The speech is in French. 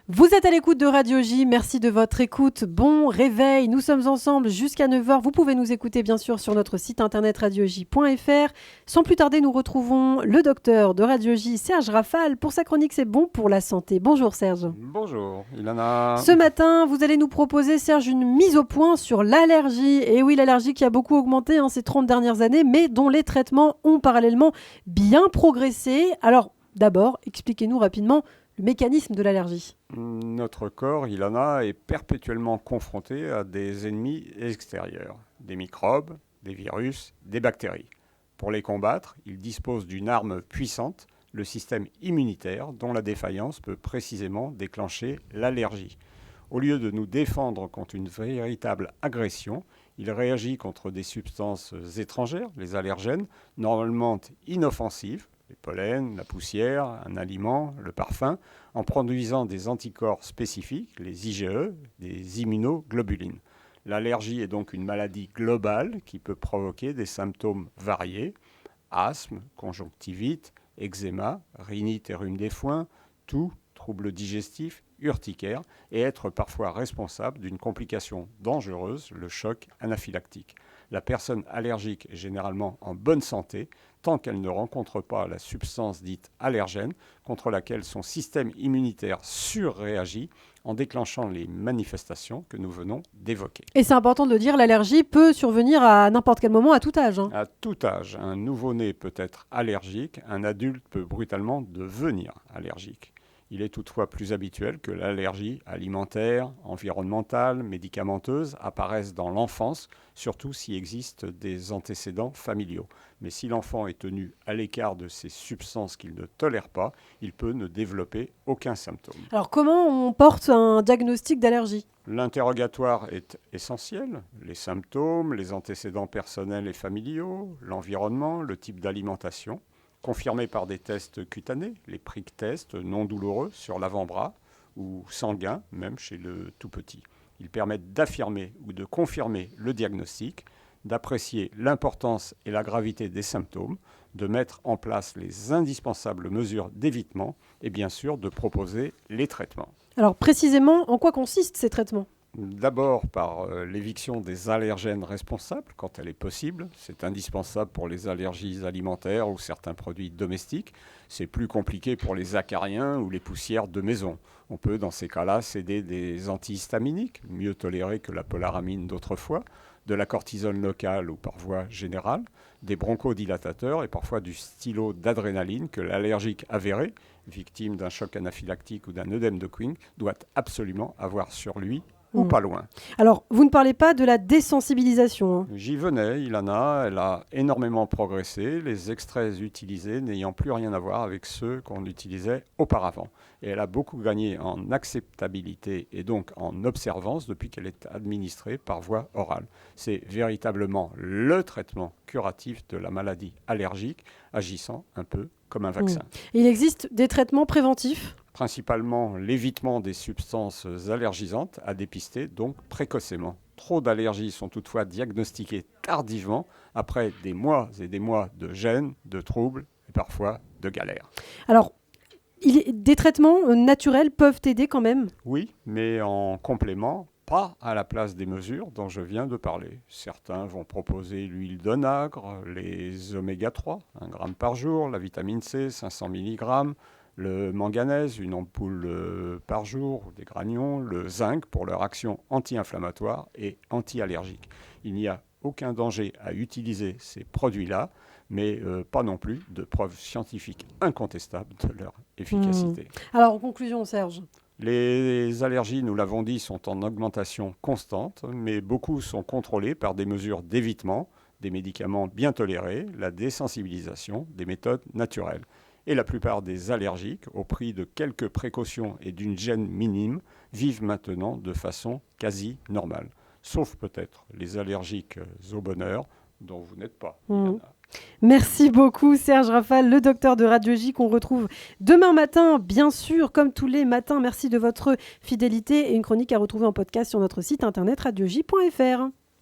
Vous êtes à l'écoute de Radio J, merci de votre écoute, bon réveil, nous sommes ensemble jusqu'à 9h, vous pouvez nous écouter bien sûr sur notre site internet radioj.fr. Sans plus tarder, nous retrouvons le docteur de Radio J, Serge Rafal, pour sa chronique C'est bon pour la santé. Bonjour Serge. Bonjour Ilana. Ce matin, vous allez nous proposer, Serge, une mise au point sur l'allergie. Et oui, l'allergie qui a beaucoup augmenté ces 30 dernières années, mais dont les traitements ont parallèlement bien progressé. Alors, d'abord, expliquez-nous rapidement le mécanisme de l'allergie. Notre corps, Ilana, est perpétuellement confronté à des ennemis extérieurs, des microbes, des virus, des bactéries. Pour les combattre, il dispose d'une arme puissante, le système immunitaire, dont la défaillance peut précisément déclencher l'allergie. Au lieu de nous défendre contre une véritable agression, il réagit contre des substances étrangères, les allergènes, normalement inoffensives, les pollens, la poussière, un aliment, le parfum, en produisant des anticorps spécifiques, les IgE, des immunoglobulines. L'allergie est donc une maladie globale qui peut provoquer des symptômes variés, asthme, conjonctivite, eczéma, rhinite et rhume des foins, toux, troubles digestifs, urticaire, et être parfois responsable d'une complication dangereuse, le choc anaphylactique. La personne allergique est généralement en bonne santé tant qu'elle ne rencontre pas la substance dite allergène contre laquelle son système immunitaire surréagit en déclenchant les manifestations que nous venons d'évoquer. Et c'est important de le dire, l'allergie peut survenir à n'importe quel moment, à tout âge. À tout âge, un nouveau-né peut être allergique, un adulte peut brutalement devenir allergique. Il est toutefois plus habituel que l'allergie alimentaire, environnementale, médicamenteuse apparaisse dans l'enfance, surtout s'il existe des antécédents familiaux. Mais si l'enfant est tenu à l'écart de ces substances qu'il ne tolère pas, il peut ne développer aucun symptôme. Alors comment on porte un diagnostic d'allergie ? L'interrogatoire est essentiel. Les symptômes, les antécédents personnels et familiaux, l'environnement, le type d'alimentation. Confirmés par des tests cutanés, les prick tests non douloureux sur l'avant-bras ou sanguins, même chez le tout petit. Ils permettent d'affirmer ou de confirmer le diagnostic, d'apprécier l'importance et la gravité des symptômes, de mettre en place les indispensables mesures d'évitement et bien sûr de proposer les traitements. Alors précisément, en quoi consistent ces traitements ? D'abord par l'éviction des allergènes responsables quand elle est possible. C'est indispensable pour les allergies alimentaires ou certains produits domestiques. C'est plus compliqué pour les acariens ou les poussières de maison. On peut dans ces cas-là céder des antihistaminiques, mieux tolérés que la polaramine d'autrefois, de la cortisone locale ou par voie générale, des bronchodilatateurs et parfois du stylo d'adrénaline que l'allergique avéré, victime d'un choc anaphylactique ou d'un œdème de Quinn, doit absolument avoir sur lui ou pas loin. Alors, vous ne parlez pas de la désensibilisation. J'y venais, Ilana, elle a énormément progressé, les extraits utilisés n'ayant plus rien à voir avec ceux qu'on utilisait auparavant. Et elle a beaucoup gagné en acceptabilité et donc en observance depuis qu'elle est administrée par voie orale. C'est véritablement le traitement curatif de la maladie allergique, agissant un peu comme un vaccin. Il existe des traitements préventifs ? Principalement l'évitement des substances allergisantes à dépister donc précocement. Trop d'allergies sont toutefois diagnostiquées tardivement après des mois et des mois de gêne, de troubles et parfois de galères. Alors, des traitements naturels peuvent aider quand même ? Oui, mais en complément, pas à la place des mesures dont je viens de parler. Certains vont proposer l'huile d'onagre, les oméga 3, 1 g par jour, la vitamine C, 500 mg, le manganèse, une ampoule par jour, des granions, le zinc pour leur action anti-inflammatoire et anti-allergique. Il n'y a aucun danger à utiliser ces produits-là, mais pas non plus de preuves scientifiques incontestables de leur efficacité. Alors, en conclusion, Serge ? Les allergies, nous l'avons dit, sont en augmentation constante, mais beaucoup sont contrôlées par des mesures d'évitement, des médicaments bien tolérés, la désensibilisation, des méthodes naturelles. Et la plupart des allergiques, au prix de quelques précautions et d'une gêne minime, vivent maintenant de façon quasi normale. Sauf peut-être les allergiques au bonheur, dont vous n'êtes pas. Merci beaucoup Serge Rafal, le docteur de Radio J qu'on retrouve demain matin, bien sûr, comme tous les matins. Merci de votre fidélité et une chronique à retrouver en podcast sur notre site internet radioj.fr.